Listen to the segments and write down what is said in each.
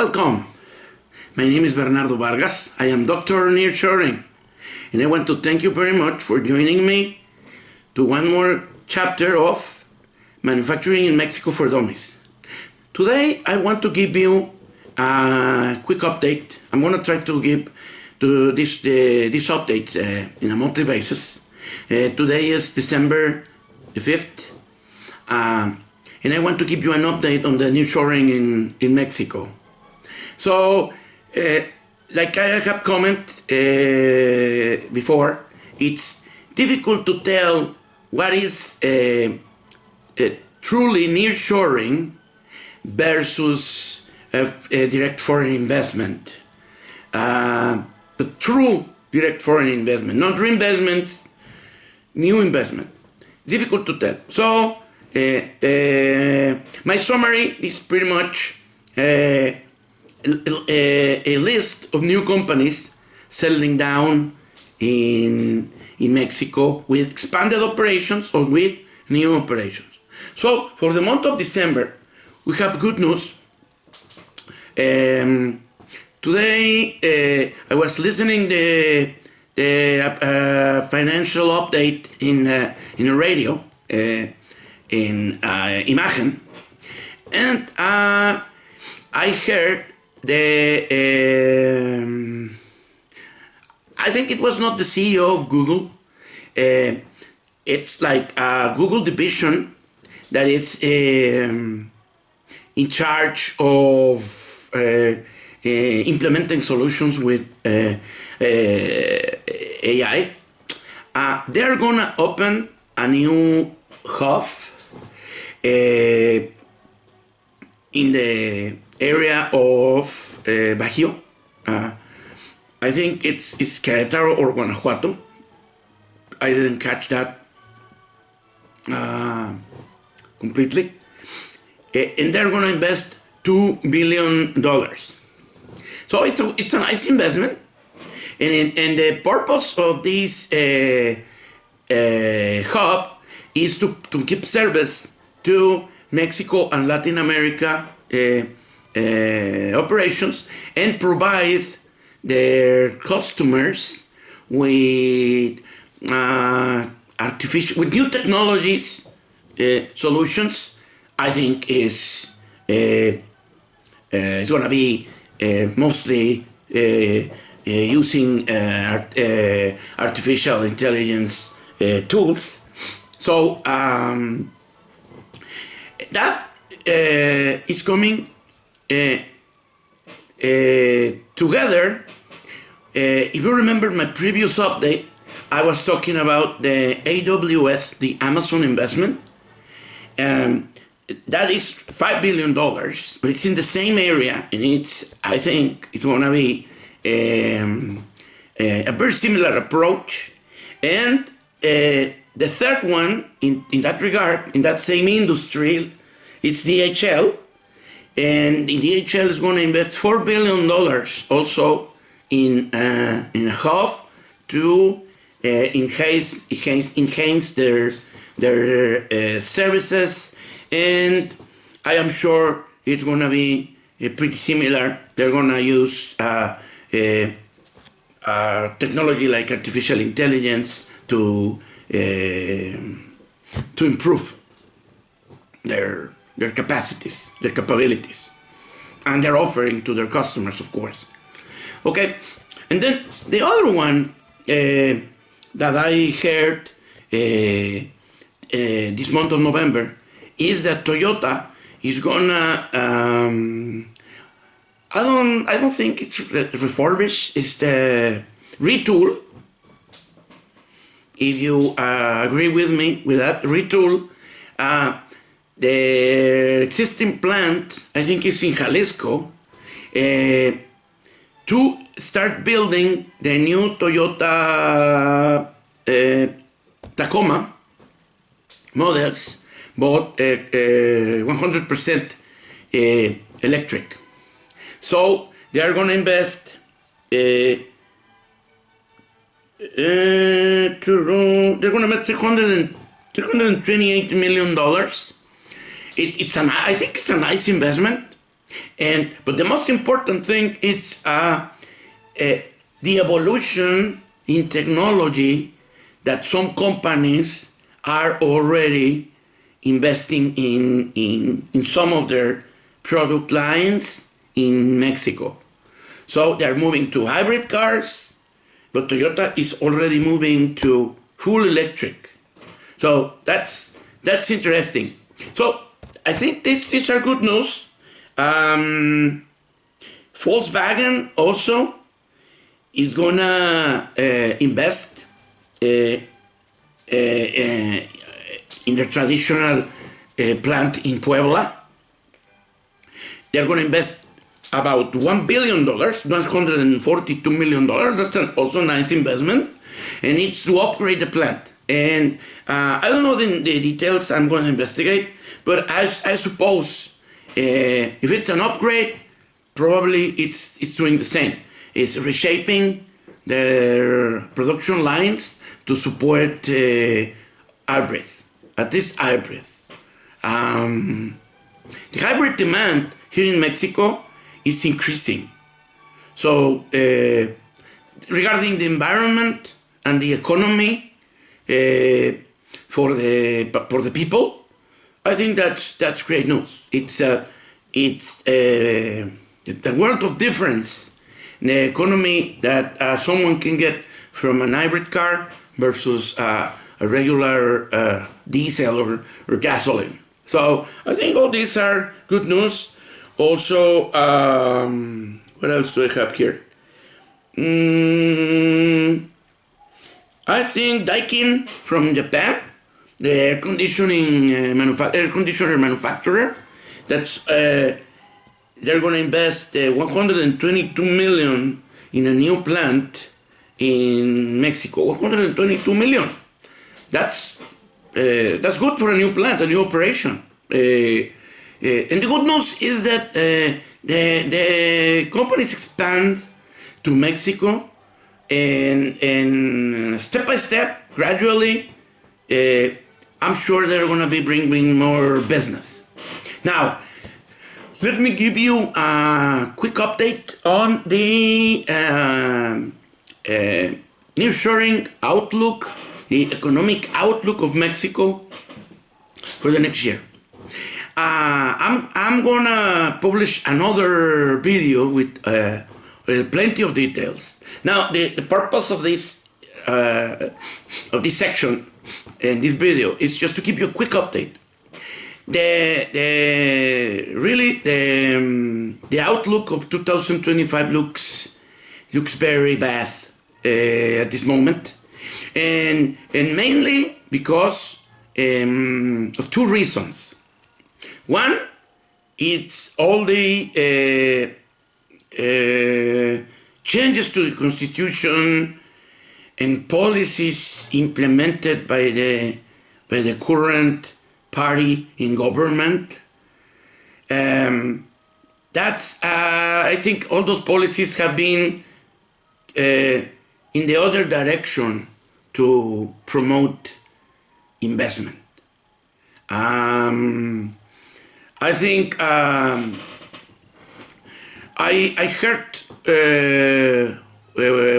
Welcome. My name is Bernardo Vargas. I am Dr. Nearshoring, and I want to thank you very much for joining me to one more chapter of Manufacturing in Mexico for Dummies. Today, I want to give you a quick update. I'm going to try to give these updates in a monthly basis. Today is December the 5th. And I want to give you an update on the nearshoring in Mexico. So, like I have commented before, it's difficult to tell what is truly nearshoring versus direct foreign investment. The true direct foreign investment, not reinvestment, new investment. Difficult to tell. So, my summary is pretty much a list of new companies settling down in Mexico with expanded operations or with new operations. So for the month of December, we have good news. Today I was listening the financial update in a radio. In Imagen, and I heard I think it was not the CEO of Google. It's like a Google division that is in charge of implementing solutions with AI. They're gonna open a new hub in the area of Bajío. I think it's Querétaro or Guanajuato. I didn't catch that completely. And they're going to invest $2 billion. So it's a nice investment. And the purpose of this hub is to give service to Mexico and Latin America operations and provide their customers with new technologies solutions. I think is going to be mostly using artificial intelligence tools. So that is coming together. If you remember my previous update, I was talking about the AWS, the Amazon investment. That is $5 billion, but it's in the same area, and I think it's going to be a very similar approach. And the third one, in that regard, in that same industry, it's DHL. And DHL is going to invest $4 billion also in a hub to enhance their services. And I am sure it's going to be pretty similar. They're going to use technology like artificial intelligence to improve their capacities, their capabilities, and their offering to their customers, of course. Okay, and then the other one that I heard this month of November is that Toyota is gonna I don't think it's refurbish, it's the retool. If you agree with me with that, retool the existing plant, I think it's in Jalisco, to start building the new Toyota Tacoma models, but 100% electric. So they are going to invest they're going to invest $328 million. I think it's a nice investment. But the most important thing is the evolution in technology that some companies are already investing in some of their product lines in Mexico. So they're moving to hybrid cars, but Toyota is already moving to full electric. So that's interesting. So I think these are good news. Volkswagen also is gonna invest in the traditional plant in Puebla. They're gonna invest about $1 billion, $142 million. That's also a nice investment, and it's to upgrade the plant. And I don't know the details. I'm going to investigate, but I suppose if it's an upgrade, probably it's doing the same. It's reshaping their production lines to support hybrid, at least hybrid. The hybrid demand here in Mexico is increasing. So regarding the environment and the economy, for the people, I think that's great news. It's the world of difference in the economy that someone can get from an hybrid car versus a regular diesel or gasoline. So I think all these are good news. Also, what else do I have here? I think Daikin from Japan, the air conditioner manufacturer, that's they're going to invest 122 million in a new plant in Mexico. 122 million. That's good for a new plant, a new operation. And the good news is that the companies expand to Mexico. And step by step, gradually, I'm sure they're going to be bringing more business. Now, let me give you a quick update on the nearshoring outlook, the economic outlook of Mexico for the next year. I'm going to publish another video with plenty of details. Now, the purpose of this section in this video is just to give you a quick update. The outlook of 2025 looks very bad at this moment, and mainly because of two reasons. One, it's all the changes to the Constitution and policies implemented by the current party in government. I think all those policies have been in the other direction to promote investment. I think I heard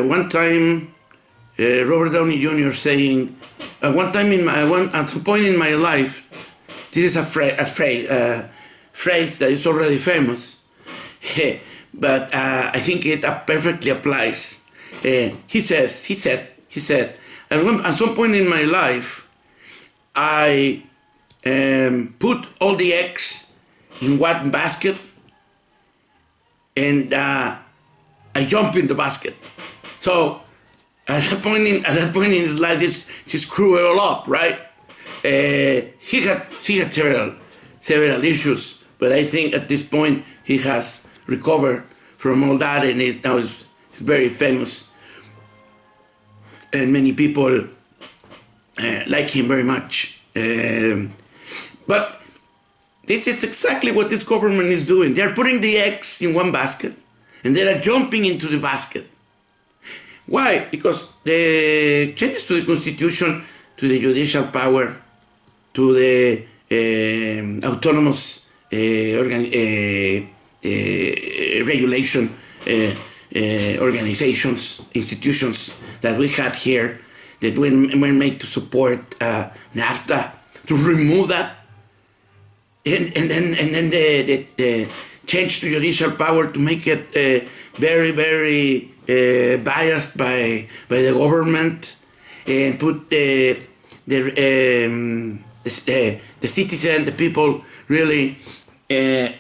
one time Robert Downey Jr. saying, at some point in my life, this is a phrase that is already famous, but I think it perfectly applies. He said, at some point in my life, I put all the eggs in one basket, and I jump in the basket. So at that point in his life, he screwed it all up, right? He had several issues, but I think at this point he has recovered from all that, and now he's very famous, and many people like him very much. But this is exactly what this government is doing. They're putting the eggs in one basket, and they are jumping into the basket. Why? Because the changes to the Constitution, to the judicial power, to the autonomous regulation organizations, institutions that we had here that were made to support NAFTA, to remove that, and then the change to judicial power to make it very, very biased by the government, and put the citizen, the people, really in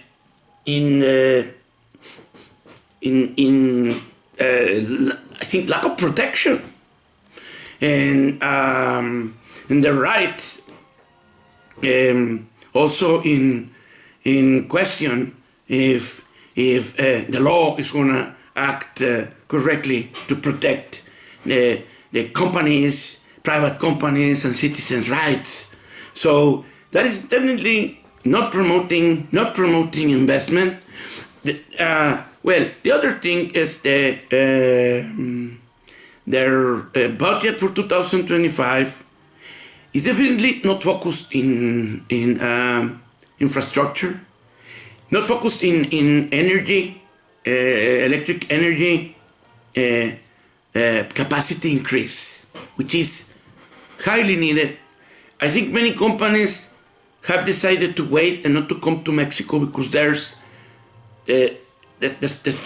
I think lack of protection, and the rights also in question if the law is going to act correctly to protect the companies, private companies, and citizens' rights. So that is definitely not promoting investment. Well, the other thing is their budget for 2025 is definitely not focused in infrastructure, not focused in energy, electric energy capacity increase, which is highly needed. I think many companies have decided to wait and not to come to Mexico because there's the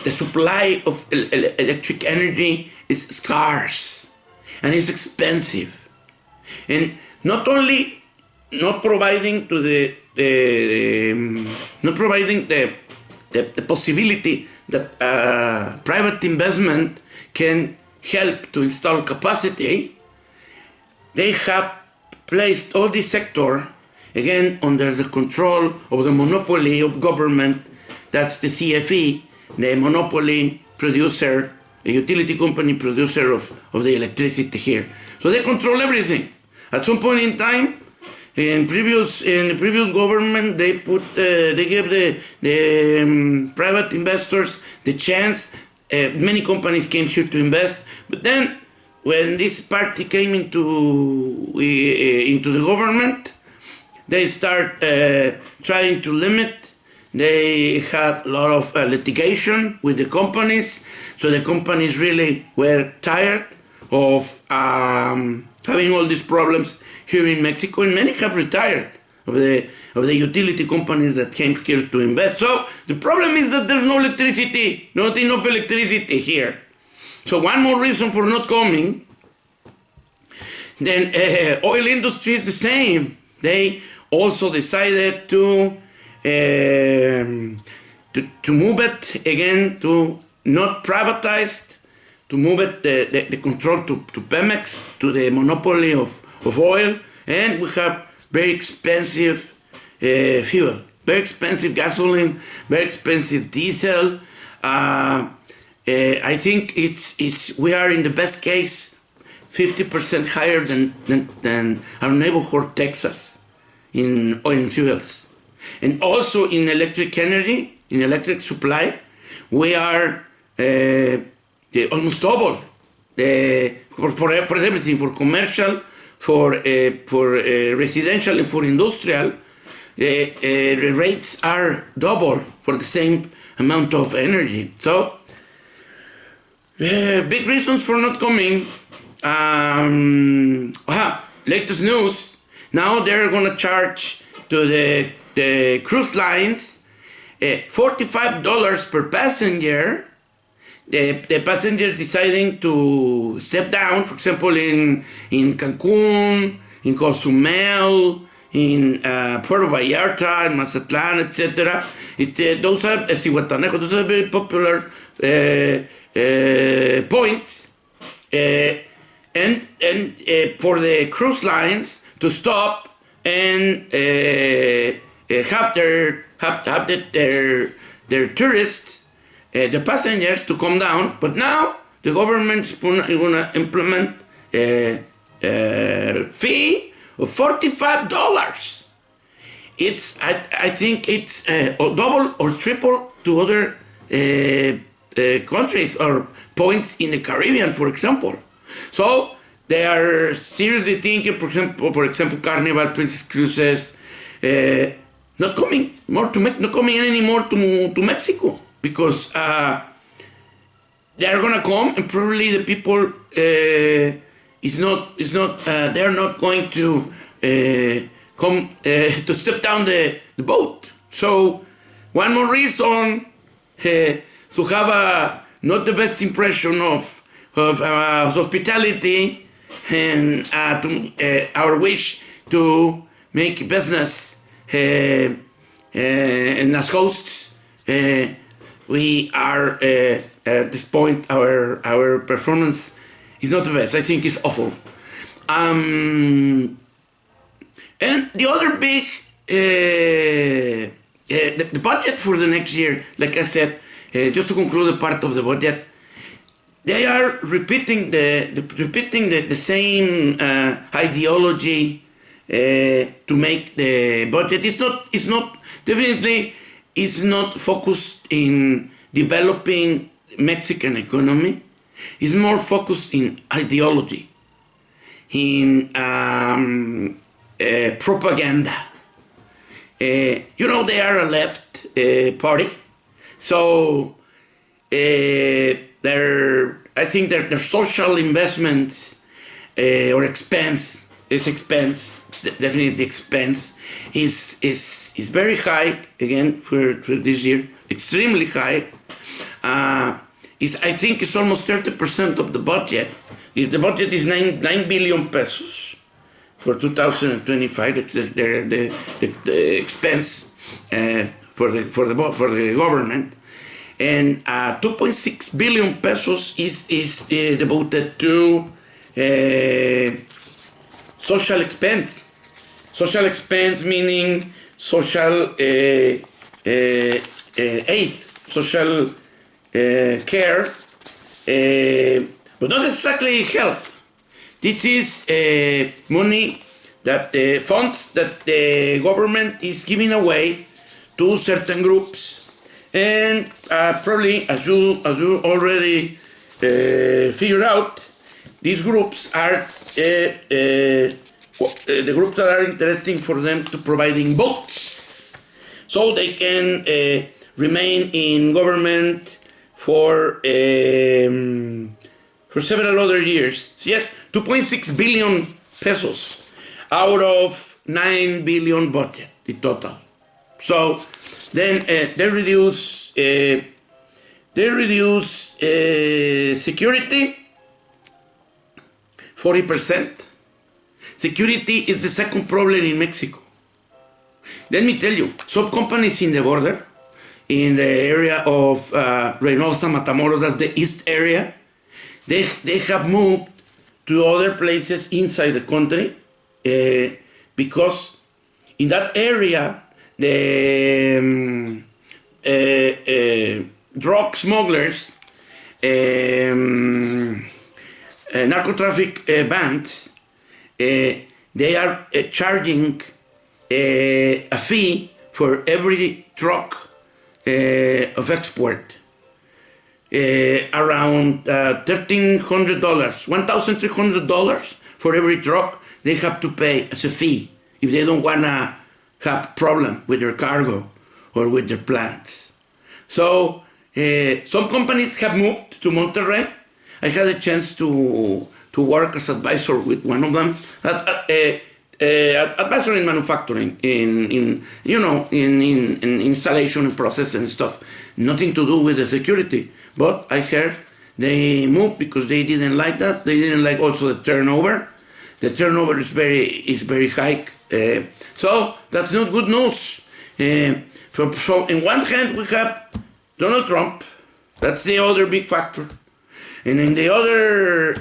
supply of electric energy is scarce and it's expensive, and not only not providing to the possibility that private investment can help to install capacity. They have placed all this sector again under the control of the monopoly of government. That's the CFE, the monopoly producer, a utility company producer of the electricity here. So they control everything. At some point in time, in the previous government, they gave the private investors the chance. Many companies came here to invest, but then when this party came into the government, they start trying to limit. They had a lot of litigation with the companies, so the companies really were tired of having all these problems here in Mexico, and many have retired of the utility companies that came here to invest. So the problem is that there's no electricity, not enough electricity here. So one more reason for not coming. Then oil industry is the same. They also decided to move it again, to not privatized, to move it the control to Pemex, to the monopoly of oil, and we have very expensive fuel, very expensive gasoline, very expensive diesel. I think we are in the best case 50% higher than our neighborhood Texas in oil and fuels. And also in electric energy, in electric supply, we are almost double for everything, for commercial, for residential, and for industrial. The rates are double for the same amount of energy. So big reasons for not coming. Latest news, now they're going to charge to the cruise lines $45 per passenger. The passengers deciding to step down, for example, in Cancun, in Cozumel, in Puerto Vallarta, in Mazatlan, etc. Those are Cihuatanejo. Those are very popular points, and for the cruise lines to stop and have their tourists, the passengers, to come down. But now the government is going to implement a fee of $45. I think it's double or triple to other countries or points in the Caribbean, for example. So they are seriously thinking, for example, Carnival, Princess Cruises, not coming not coming anymore to Mexico, because they are gonna come, and probably the people they're not going to come to step down the boat. So one more reason to have not the best impression of hospitality, and our wish to make business, and as hosts, we are at this point, our performance is not the best. I think it's awful. And the other big the budget for the next year, like I said, just to conclude the part of the budget, they are repeating the same ideology to make the budget. It's not definitely is not focused in developing Mexican economy. It's more focused in ideology, in propaganda. They are a left party, so I think their social investments or expense definitely expense is very high again for this year, extremely high. I think it's almost 30% of the budget. The budget is 9 billion pesos for 2025. The expense for the government, and 2.6 billion pesos is devoted to social expense. Social expense meaning social aid, social care, but not exactly health. This is money that funds that the government is giving away to certain groups, and probably as you already figured out, these groups are the groups that are interesting for them to providing votes, so they can remain in government for several other years. So yes, 2.6 billion pesos out of 9 billion budget, the total. So then they reduce security 40%. Security is the second problem in Mexico. Let me tell you, some companies in the border, in the area of Reynosa, Matamoros, that's the east area, they have moved to other places inside the country because in that area the drug smugglers, narcotraffic bands, they are charging a fee for every truck of export, around $1,300, $1,300 for every truck they have to pay as a fee if they don't wanna have problem with their cargo or with their plants. So some companies have moved to Monterrey. I had a chance to work as advisor with one of them, advisor in manufacturing, in installation and process and stuff. Nothing to do with the security, but I heard they moved because they didn't like that. They didn't like also the turnover. The turnover is very high. So that's not good news. So in one hand we have Donald Trump. That's the other big factor. And in the other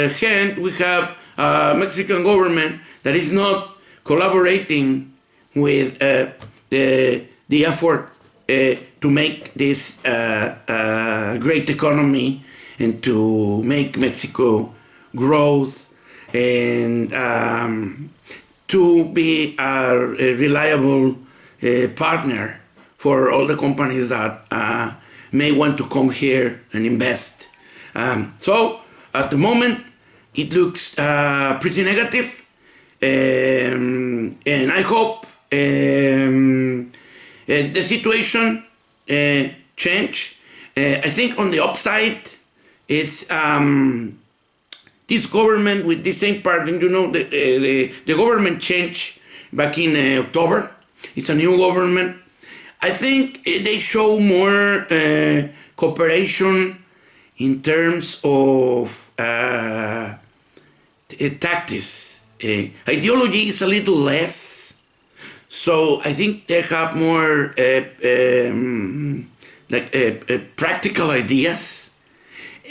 hand, we have a Mexican government that is not collaborating with the effort to make this great economy and to make Mexico growth and to be a reliable partner for all the companies that may want to come here and invest. So at the moment it looks pretty negative, and I hope The situation changed. I think on the upside, it's this government with the same party. You know, the government changed back in October. It's a new government. I think they show more cooperation in terms of tactics. Ideology is a little less. So I think they have more practical ideas.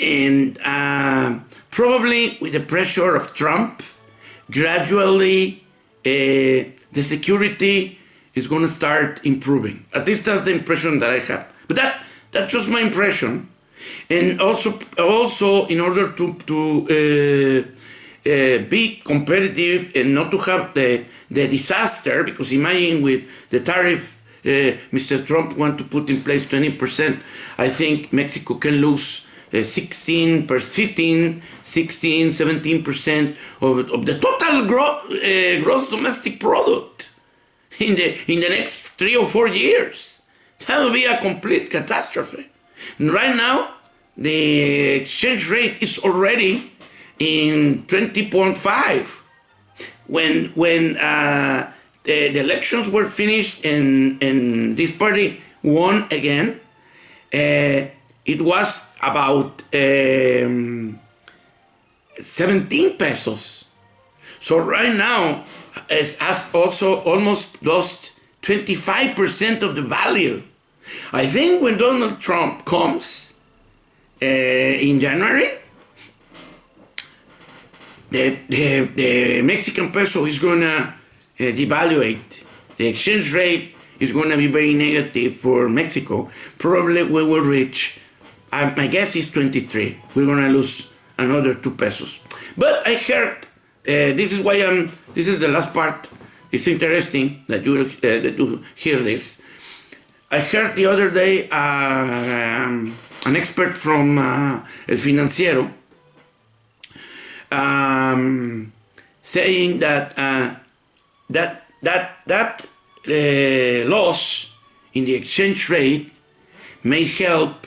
And probably with the pressure of Trump, gradually the security is going to start improving. At least that's the impression that I have. But that's just my impression. And also in order to be competitive and not to have the disaster, because imagine with the tariff Mr. Trump want to put in place 20%, I think Mexico can lose 16, 15, 16, 17% of the total gross domestic product in the next 3 or 4 years. That will be a complete catastrophe. And right now, the exchange rate is already in 20.5. When the elections were finished and this party won again, it was about 17 pesos. So right now, it has also almost lost 25% of the value. I think when Donald Trump comes in January, the Mexican peso is going to devaluate. The exchange rate is going to be very negative for Mexico. Probably we will reach, my guess is 23. We're going to lose another 2 pesos. But I heard, this is the last part. It's interesting that you hear this. I heard the other day an expert from El Financiero saying that loss in the exchange rate may help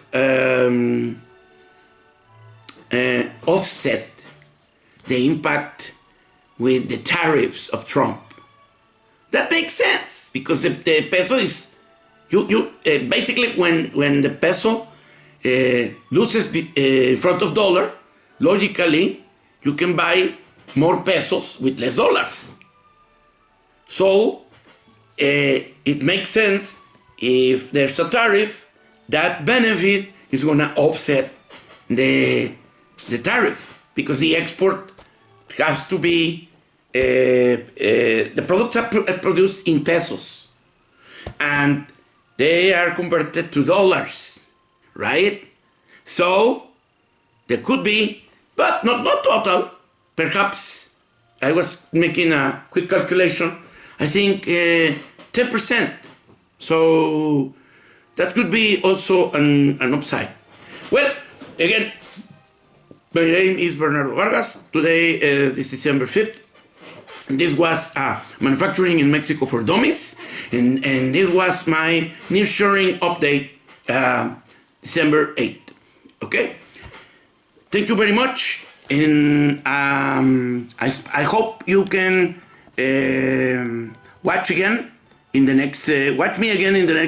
offset the impact with the tariffs of Trump. That makes sense because the peso is basically when the peso loses in front of dollar, logically you can buy more pesos with less dollars. So it makes sense if there's a tariff, that benefit is going to offset the tariff because the export has to be the products are produced in pesos and they are converted to dollars, right? So there could be, but not total. Perhaps I was making a quick calculation. I think 10%. So that could be also an upside. Well, again, my name is Bernardo Vargas. Today is December 5th. This was Manufacturing in Mexico for Dummies. And this was my Nearshoring update, December 8th. Okay? Thank you very much. And I hope you can watch me again in the next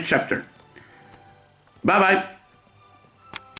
chapter. Bye-bye.